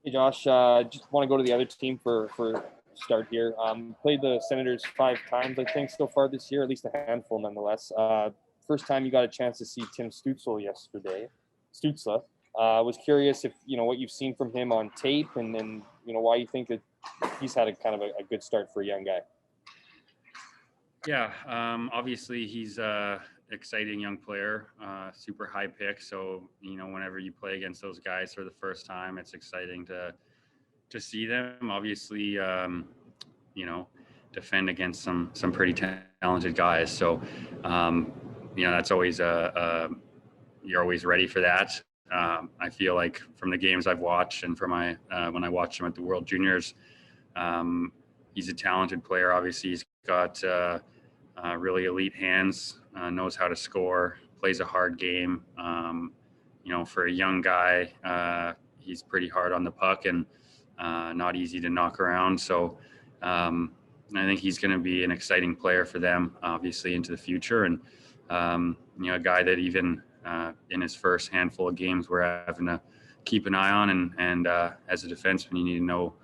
Hey Josh, just want to go to the other team for start here. Played the Senators 5 times, I think, so far this year, at least a handful nonetheless. First time you got a chance to see Tim Stützle yesterday. Stützle. Was curious if, what you've seen from him on tape and why you think that he's had a kind of a good start for a young guy. Yeah, obviously he's a exciting young player, super high pick. So, whenever you play against those guys for the first time, it's exciting to see them. Obviously, defend against some pretty talented guys. So, that's always you're always ready for that. I feel like from the games I've watched and from when I watched him at the World Juniors, he's a talented player. Obviously, he's got really elite hands, knows how to score, plays a hard game. For a young guy, he's pretty hard on the puck and not easy to knock around. So I think he's going to be an exciting player for them, obviously, into the future. And, a guy that even in his first handful of games we're having to keep an eye on. And as a defenseman, you need to know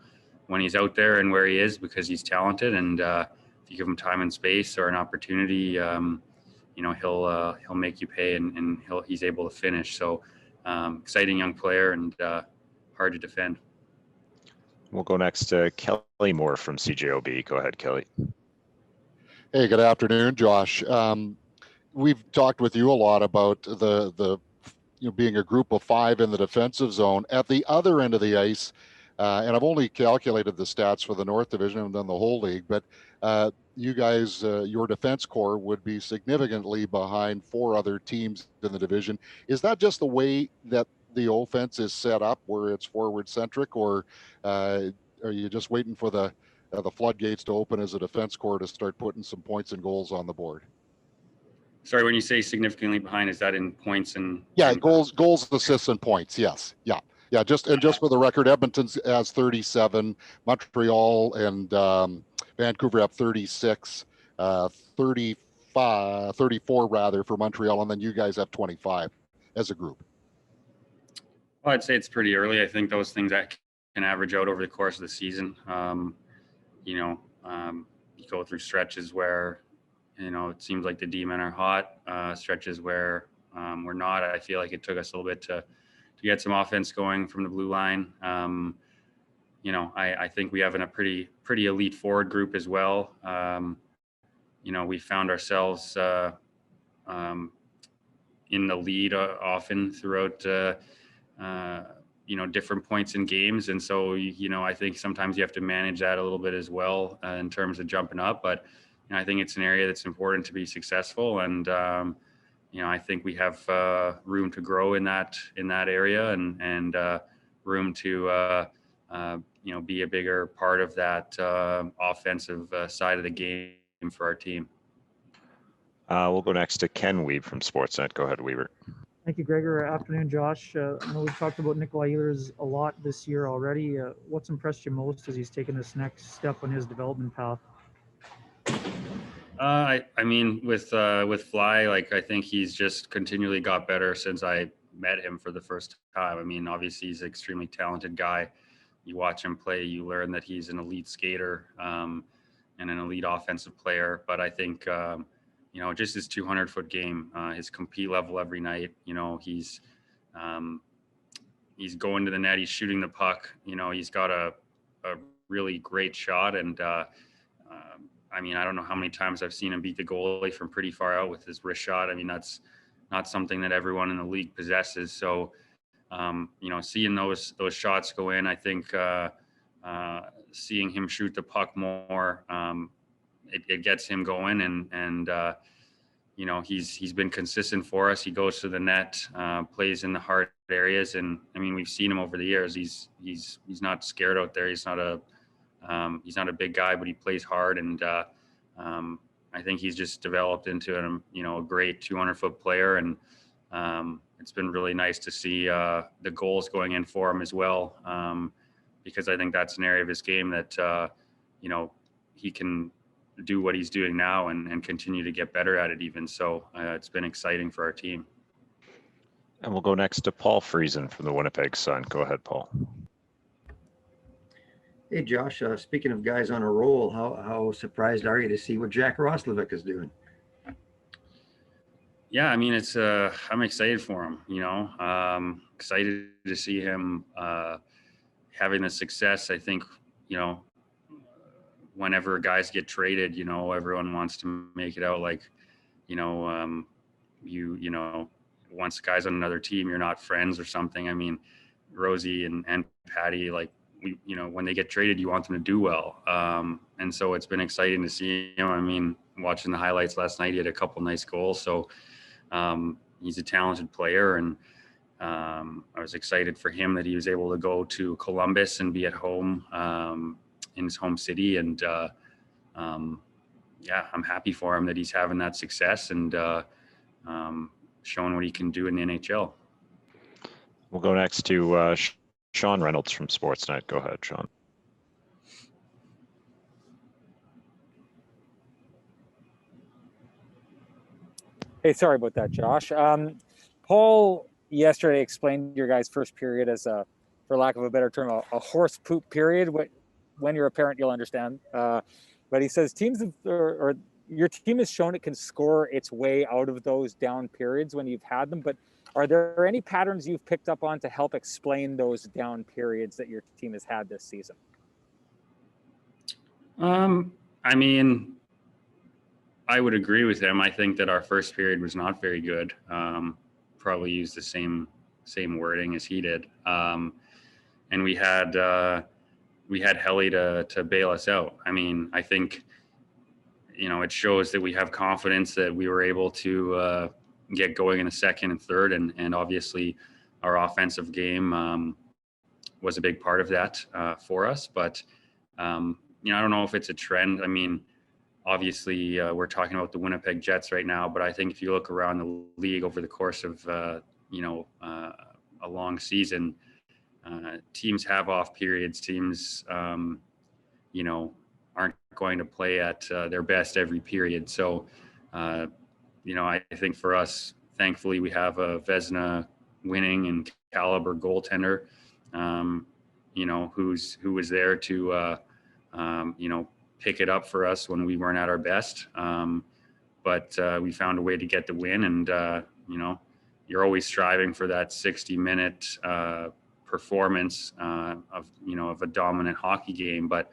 when he's out there and where he is because he's talented. And if you give him time and space or an opportunity, he'll make you pay and he's able to finish. So exciting young player and hard to defend. We'll go next to Kelly Moore from CJOB. Go ahead, Kelly. Hey, good afternoon, Josh. We've talked with you a lot about the being a group of 5 in the defensive zone. At the other end of the ice, and I've only calculated the stats for the North Division and then the whole league, but you guys, your defense core would be significantly behind 4 other teams in the division. Is that just the way that the offense is set up, where it's forward centric, or are you just waiting for the floodgates to open as a defense core to start putting some points and goals on the board? Sorry, when you say significantly behind, is that in points and? Yeah, goals, assists, and points. Yes, yeah. Just for the record, Edmonton has 37, Montreal and Vancouver have 36, 34 rather for Montreal, and then you guys have 25 as a group. Well, I'd say it's pretty early. I think those things that can average out over the course of the season. You go through stretches where, it seems like the D-men are hot, stretches where we're not. I feel like it took us a little bit to get some offense going from the blue line. I think we have a pretty elite forward group as well. We found ourselves in the lead often throughout different points in games. And so, I think sometimes you have to manage that a little bit as well in terms of jumping up. But I think it's an area that's important to be successful. And, I think we have room to grow in that area and room to, be a bigger part of that offensive side of the game for our team. We'll go next to Ken Weeb from Sportsnet. Go ahead, Weaver. Thank you, Gregor. Afternoon, Josh. I know we've talked about Nikolai Ehlers a lot this year already. What's impressed you most as he's taken this next step on his development path? With Fly, I think he's just continually got better since I met him for the first time. Obviously he's an extremely talented guy. You watch him play, you learn that he's an elite skater and an elite offensive player. But I think, just his 200-foot game, his compete level every night, he's going to the net, he's shooting the puck, he's got a really great shot. And, I don't know how many times I've seen him beat the goalie from pretty far out with his wrist shot. That's not something that everyone in the league possesses. So, seeing those shots go in, I think seeing him shoot the puck more, it gets him going. And he's been consistent for us. He goes to the net, plays in the hard areas. And we've seen him over the years. He's not scared out there. He's not a big guy, but he plays hard. And I think he's just developed into a great 200-foot player. And it's been really nice to see the goals going in for him as well, because I think that's an area of his game that, he can do what he's doing now and continue to get better at it even. So it's been exciting for our team. And we'll go next to Paul Friesen from the Winnipeg Sun. Go ahead, Paul. Hey, Josh, speaking of guys on a roll, how surprised are you to see what Jack Roslovic is doing? Yeah, I mean, it's I'm excited for him, excited to see him having the success. I think, whenever guys get traded, everyone wants to make it out like, you know, once a guy's on another team, you're not friends or something. I mean, Rosie and Patty, like, when they get traded, you want them to do well. And so it's been exciting to see him. I mean, watching the highlights last night, he had a couple nice goals. So he's a talented player, and I was excited for him that he was able to go to Columbus and be at home in his home city. And yeah, I'm happy for him that he's having that success and showing what he can do in the NHL. We'll go next to Sean Reynolds from Sportsnet. Go ahead, Sean. Hey, sorry about that, Josh. Paul yesterday explained your guys' first period as a, for lack of a better term, a horse poop period. When you're a parent, you'll understand. But he says or your team has shown it can score its way out of those down periods when you've had them. But are there any patterns you've picked up on to help explain those down periods that your team has had this season? I mean, I would agree with him. I think that our first period was not very good. Probably used the same wording as he did. And we had Helly to bail us out. I mean, I think, it shows that we have confidence that we were able to get going in the second and third. And obviously our offensive game was a big part of that for us. But, I don't know if it's a trend. I mean, obviously, we're talking about the Winnipeg Jets right now, but I think if you look around the league over the course of, a long season, teams have off periods. Teams, aren't going to play at their best every period. So, I think for us, thankfully, we have a Vezina winning and caliber goaltender, who was there to, pick it up for us when we weren't at our best. But we found a way to get the win. And, you're always striving for that 60-minute performance of a dominant hockey game. But,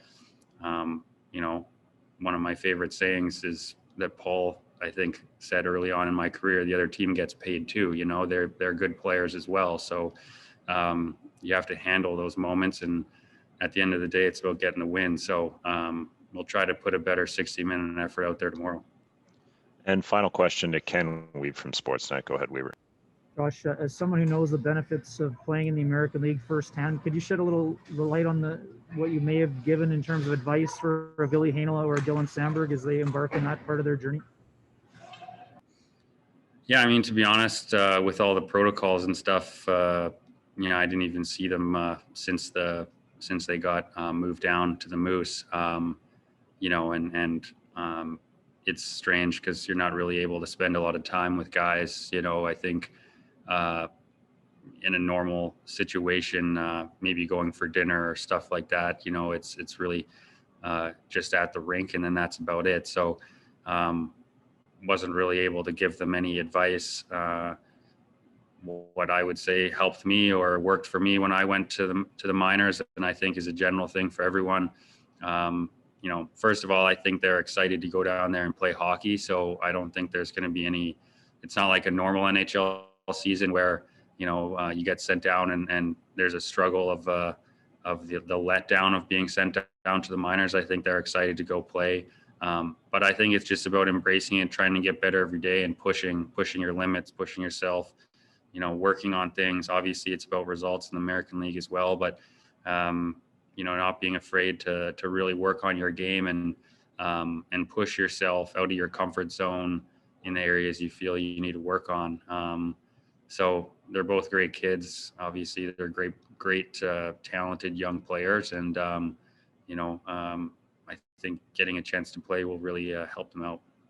one of my favorite sayings is that Paul, I think, said early on in my career, the other team gets paid too. They're good players as well. So you have to handle those moments. And at the end of the day, it's about getting the win. So we'll try to put a better 60-minute effort out there tomorrow. And final question to Ken Weaver from Sportsnet. Go ahead, Weaver. Josh, as someone who knows the benefits of playing in the American League firsthand, could you shed a little light on what you may have given in terms of advice for a Billy Heinola or a Dylan Sandberg as they embark on that part of their journey? Yeah, I mean, to be honest, with all the protocols and stuff, I didn't even see them since they got moved down to the Moose. It's strange because you're not really able to spend a lot of time with guys. I think in a normal situation, maybe going for dinner or stuff like that, it's really just at the rink, and then that's about it. So wasn't really able to give them any advice. What I would say helped me or worked for me when I went to the minors, and I think is a general thing for everyone. First of all, I think they're excited to go down there and play hockey. So I don't think there's going to be it's not like a normal NHL season where, you get sent down and there's a struggle of the letdown of being sent down to the minors. I think they're excited to go play. But I think it's just about embracing it, trying to get better every day and pushing your limits, pushing yourself, working on things. Obviously it's about results in the American League as well, but, not being afraid to really work on your game and push yourself out of your comfort zone in the areas you feel you need to work on. So they're both great kids. Obviously they're great, talented young players. And, I think getting a chance to play will really help them out.